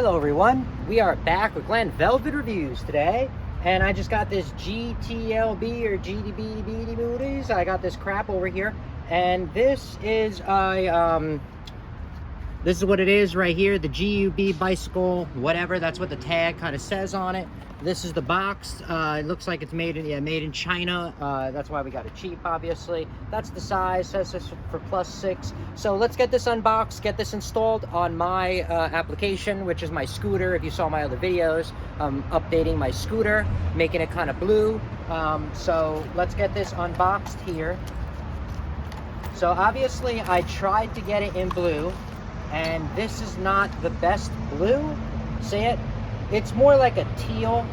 Hello everyone, we are back with Glenn Velvet Reviews today, and I just got this GTLB or GDB booties. I got this crap over here, and this is this is what it is right here, the GUB bicycle, whatever. That's what the tag kind of says on it. This is the box. It looks like it's made in China. That's why we got it cheap, obviously. That's the size. Says this for +6. So let's get this unboxed, get this installed on my application, which is my scooter. If you saw my other videos, I'm updating my scooter, making it kind of blue. So let's get this unboxed here. So obviously I tried to get it in blue, and this is not the best blue. See it? It's more like a teal.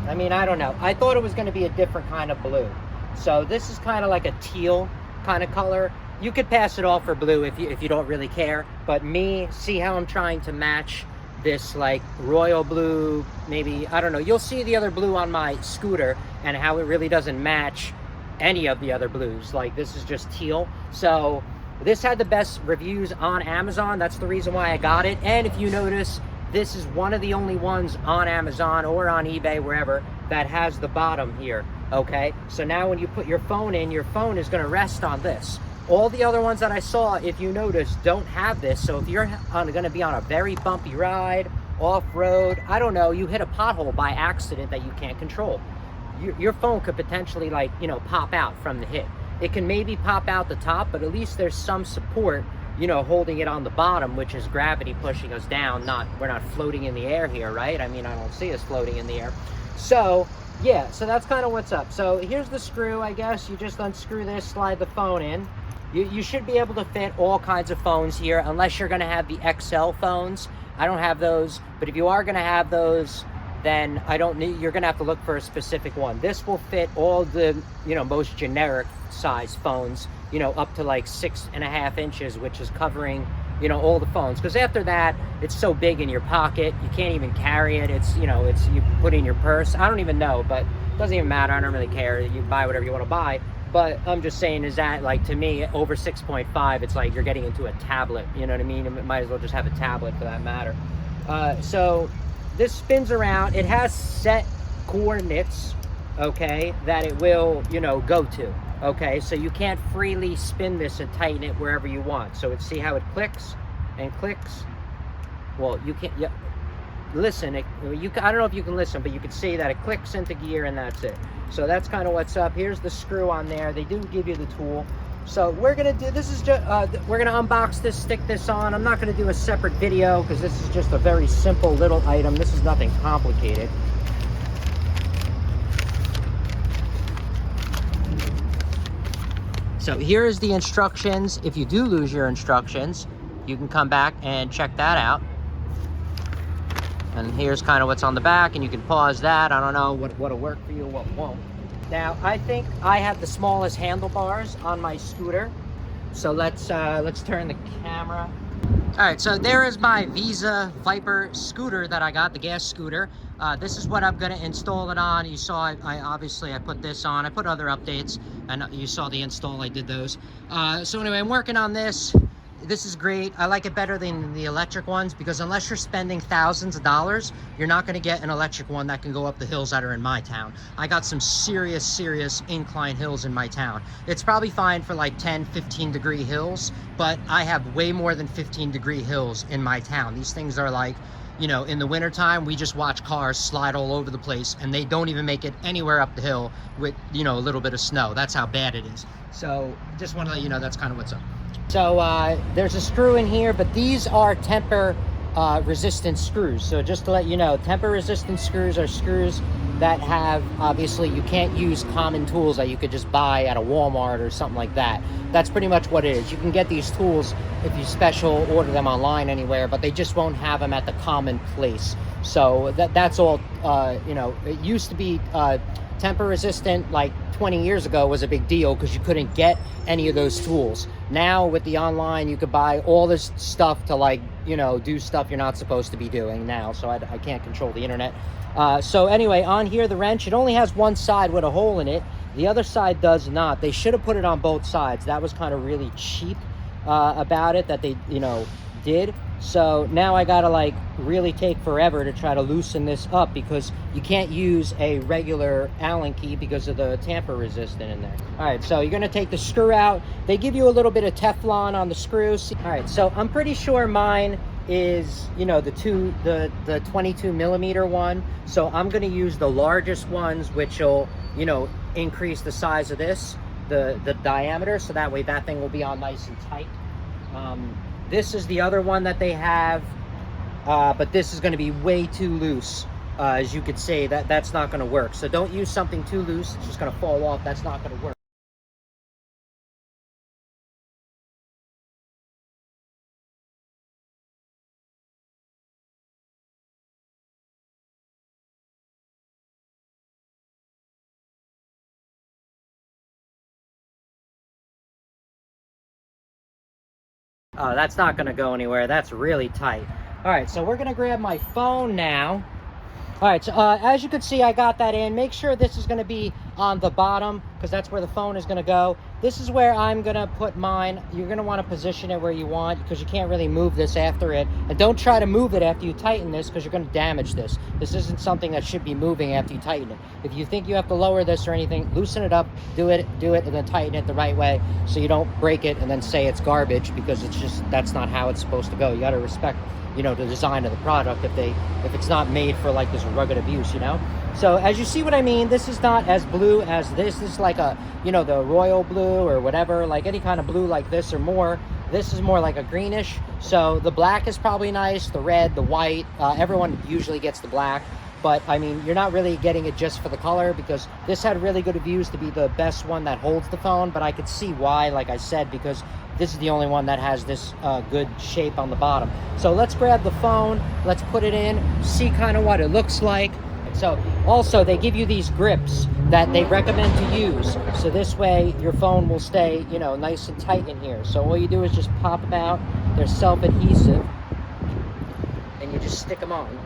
I mean, I don't know. I thought it was going to be a different kind of blue. So this is kind of like a teal kind of color. You could pass it off for blue if you don't really care. But me, see how I'm trying to match this like royal blue, maybe, I don't know. You'll see the other blue on my scooter and how it really doesn't match any of the other blues. Like this is just teal. So this had the best reviews on Amazon. That's the reason why I got it. And if you notice, this is one of the only ones on Amazon or on eBay, wherever, that has the bottom here, okay? So now when you put your phone in, your phone is gonna rest on this. All the other ones that I saw, if you notice, don't have this. So if you're gonna be on a very bumpy ride, off-road, I don't know, you hit a pothole by accident that you can't control, your phone could potentially, like, you know, pop out from the hit. It can maybe pop out the top, but at least there's some support, you know, holding it on the bottom, which is gravity pushing us down. We're not floating in the air here, right? I mean, I don't see us floating in the air. So yeah, so that's kind of what's up. So here's the screw, I guess. You just unscrew this, slide the phone in. You should be able to fit all kinds of phones here, unless you're gonna have the XL phones. I don't have those, but if you are gonna have those, then you're gonna have to look for a specific one. This will fit all the, you know, most generic size phones, you know, up to like 6.5 inches, which is covering, you know, all the phones. Because after that, it's so big in your pocket, you can't even carry it. It's, you know, you put it in your purse. I don't even know, but it doesn't even matter. I don't really care. You buy whatever you want to buy. But I'm just saying is that, like, to me, over 6.5, it's like you're getting into a tablet. You know what I mean? It might as well just have a tablet for that matter. So this spins around. It has set coordinates, okay, that it will, you know, go to. Okay, so you can't freely spin this and tighten it wherever you want. So see how it clicks and clicks? Well, you can't, listen, I don't know if you can listen, but you can see that it clicks into gear and that's it. So that's kind of what's up. Here's the screw on there. They do give you the tool. So we're gonna do, this is just, we're gonna unbox this, stick this on. I'm not gonna do a separate video because this is just a very simple little item. This is nothing complicated. So here is the instructions. If you do lose your instructions, you can come back and check that out. And here's kind of what's on the back, and you can pause that. I don't know what'll work for you, what won't. Now, I think I have the smallest handlebars on my scooter. So let's turn the camera. All right, so there is my Viza Viper scooter that I got, the gas scooter. This is what I'm gonna install it on. You saw it, I put this on. I put other updates, and you saw the install, I did those. So anyway, I'm working on this. This is great. I like it better than the electric ones, because unless you're spending thousands of dollars, you're not gonna get an electric one that can go up the hills that are in my town. I got some serious incline hills in my town. It's probably fine for like 10, 15 degree hills, but I have way more than 15 degree hills in my town. These things are like, you know, in the wintertime, we just watch cars slide all over the place, and they don't even make it anywhere up the hill with, you know, a little bit of snow. That's how bad it is. So just want to let you know that's kind of what's up. So there's a screw in here, but these are temper resistant screws. So just to let you know, temper resistant screws are screws that have, obviously, you can't use common tools that you could just buy at a Walmart or something like that. That's pretty much what it is. You can get these tools if you special order them online anywhere, but they just won't have them at the common place. So that's all, you know, it used to be temper resistant like 20 years ago was a big deal because you couldn't get any of those tools. Now with the online, you could buy all this stuff to, like, you know, do stuff you're not supposed to be doing now. So I can't control the internet. So anyway, on here, the wrench, it only has one side with a hole in it. The other side does not. They should have put it on both sides. That was kind of really cheap. about it that they, you know, did. So now I gotta like really take forever to try to loosen this up, because you can't use a regular Allen key because of the tamper resistant in there. All right, so you're gonna take the screw out. They give you a little bit of Teflon on the screws. All right, so I'm pretty sure mine is, you know, the 22 millimeter one. So I'm gonna use the largest ones, which will, you know, increase the size of this, the diameter, so that way that thing will be on nice and tight. This is the other one that they have, but this is going to be way too loose. As you could see, that's not going to work. So don't use something too loose. It's just going to fall off. That's not going to work. That's not going to go anywhere. That's really tight. All right, so we're going to grab my phone now. All right, so as you can see, I got that in. Make sure this is going to be on the bottom, because that's where the phone is going to go. This is where I'm going to put mine. You're going to want to position it where you want, because you can't really move this after it. And don't try to move it after you tighten this, because you're going to damage this. This isn't something that should be moving after you tighten it. If you think you have to lower this or anything, loosen it up, do it, and then tighten it the right way, so you don't break it and then say it's garbage, because it's just, that's not how it's supposed to go. You got to respect, you know, the design of the product if it's not made for like this rugged abuse, you know. So as you see what I mean, this is not as blue as this. This is like a, you know, the royal blue or whatever, like any kind of blue like this or more. This is more like a greenish. So the black is probably nice, the red, the white, everyone usually gets the black. But I mean, you're not really getting it just for the color, because this had really good reviews to be the best one that holds the phone. But I could see why, like I said, because this is the only one that has this good shape on the bottom. So let's grab the phone, let's put it in, see kind of what it looks like. So also they give you these grips that they recommend to use, so this way your phone will stay, you know, nice and tight in here. So all you do is just pop them out. They're self-adhesive, and you just stick them on.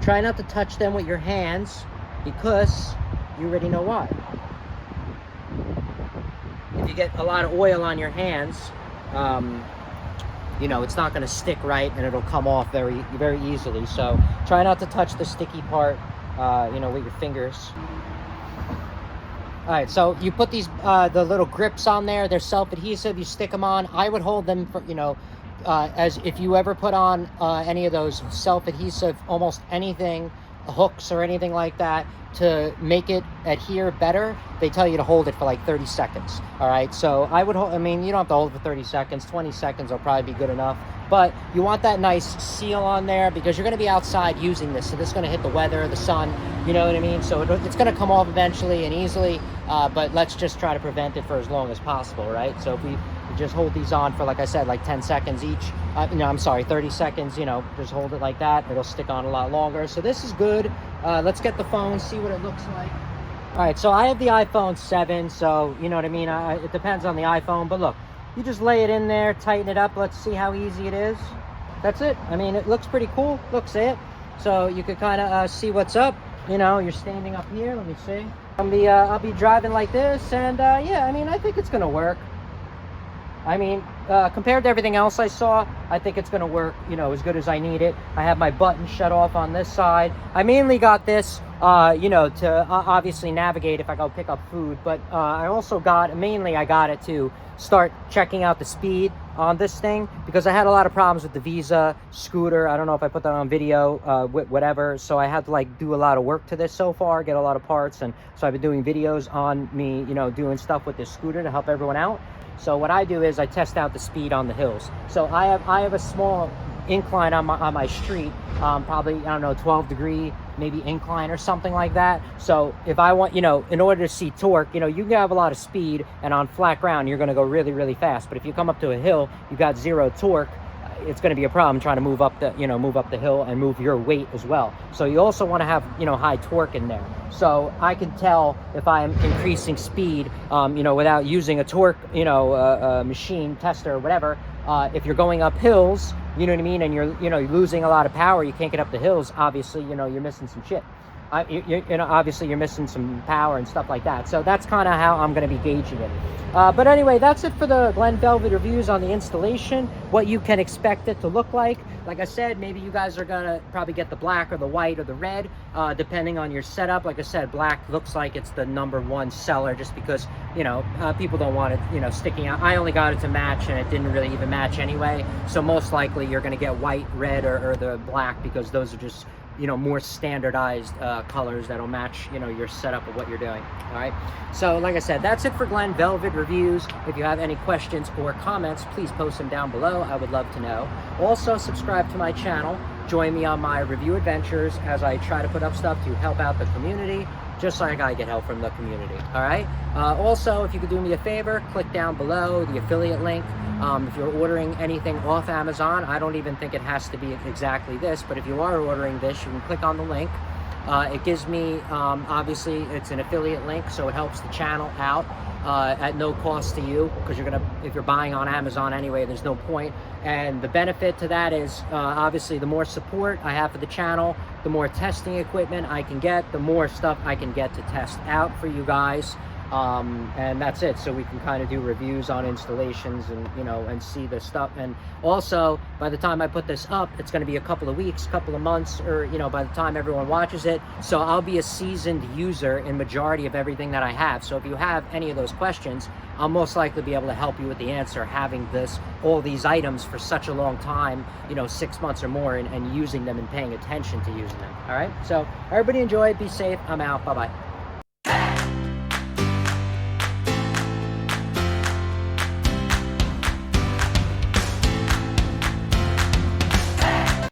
Try not to touch them with your hands, because you already know why. If you get a lot of oil on your hands, you know, it's not going to stick right, and it'll come off very, very easily. So try not to touch the sticky part, you know, with your fingers. All right, so you put these, the little grips on there. They're self-adhesive. You stick them on. I would hold them for, you know, as if you ever put on any of those self-adhesive, almost anything, hooks or anything like that, to make it adhere better, they tell you to hold it for like 30 seconds. All right, so I would hold, I mean, you don't have to hold it for 30 seconds, 20 seconds will probably be good enough, but you want that nice seal on there, because you're going to be outside using this, so this is going to hit the weather, the sun, you know what I mean? So it's going to come off eventually and easily, but let's just try to prevent it for as long as possible, right? So if we just hold these on for, like I said, like 10 seconds each, no, I'm sorry, 30 seconds, you know, just hold it like that, it'll stick on a lot longer. So this is good. Let's get the phone, see what it looks like. All right, so I have the iPhone 7, so you know what I mean, it depends on the iPhone, but look, you just lay it in there, tighten it up, let's see how easy it is. That's it. I mean, it looks pretty cool, looks it. So you could kind of see what's up, you know, you're standing up here, let me see. I'll be driving like this, and yeah, I mean, I think it's gonna work. I mean, compared to everything else I saw, I think it's going to work, you know, as good as I need it. I have my button shut off on this side. I mainly got this, you know, to obviously navigate if I go pick up food. But I also got, mainly I got it to start checking out the speed on this thing, because I had a lot of problems with the Viza scooter. I don't know if I put that on video, whatever. So I had to like do a lot of work to this so far, get a lot of parts. And so I've been doing videos on me, you know, doing stuff with this scooter to help everyone out. So what I do is I test out the speed on the hills. So I have a small incline on my street, probably, I don't know, 12-degree maybe incline or something like that. So if I want, you know, in order to see torque, you know, you can have a lot of speed, and on flat ground you're going to go really, really fast. But if you come up to a hill, you got zero torque, it's going to be a problem trying to move up the, you know, move up the hill and move your weight as well. So you also want to have, you know, high torque in there. So I can tell if I'm increasing speed, you know, without using a torque, you know, machine tester or whatever. If you're going up hills, you know what I mean, and you're, you know, you're losing a lot of power, you can't get up the hills, obviously, you know, you're missing some shit. you know, obviously you're missing some power and stuff like that. So that's kind of how I'm going to be gauging it. But anyway, that's it for the Glen Velvet reviews on the installation, what you can expect it to look like. Like I said, maybe you guys are going to probably get the black or the white or the red, depending on your setup. Like I said, black looks like it's the #1 seller just because, you know, people don't want it, you know, sticking out. I only got it to match and it didn't really even match anyway. So most likely you're going to get white, red, or the black, because those are just, you know, more standardized colors that'll match, you know, your setup of what you're doing. All right, so like I said, that's it for Glen Velvet reviews. If you have any questions or comments, please post them down below. I would love to know. Also, subscribe to my channel. Join me on my review adventures as I try to put up stuff to help out the community, just like I get help from the community. All right, also, if you could do me a favor, click down below the affiliate link. If you're ordering anything off Amazon, I don't even think it has to be exactly this, but if you are ordering this, you can click on the link. It gives me, obviously, it's an affiliate link, so it helps the channel out at no cost to you, because if you're buying on Amazon anyway, there's no point. And the benefit to that is, obviously, the more support I have for the channel, the more testing equipment I can get, the more stuff I can get to test out for you guys. And that's it. So we can kind of do reviews on installations and, you know, and see the stuff. And also, by the time I put this up, it's going to be a couple of weeks, couple of months, or, you know, by the time everyone watches it. So I'll be a seasoned user in majority of everything that I have. So if you have any of those questions, I'll most likely be able to help you with the answer, having all these items for such a long time, you know, 6 months or more, and using them and paying attention to using them. All right. So everybody enjoy it. Be safe. I'm out. Bye-bye.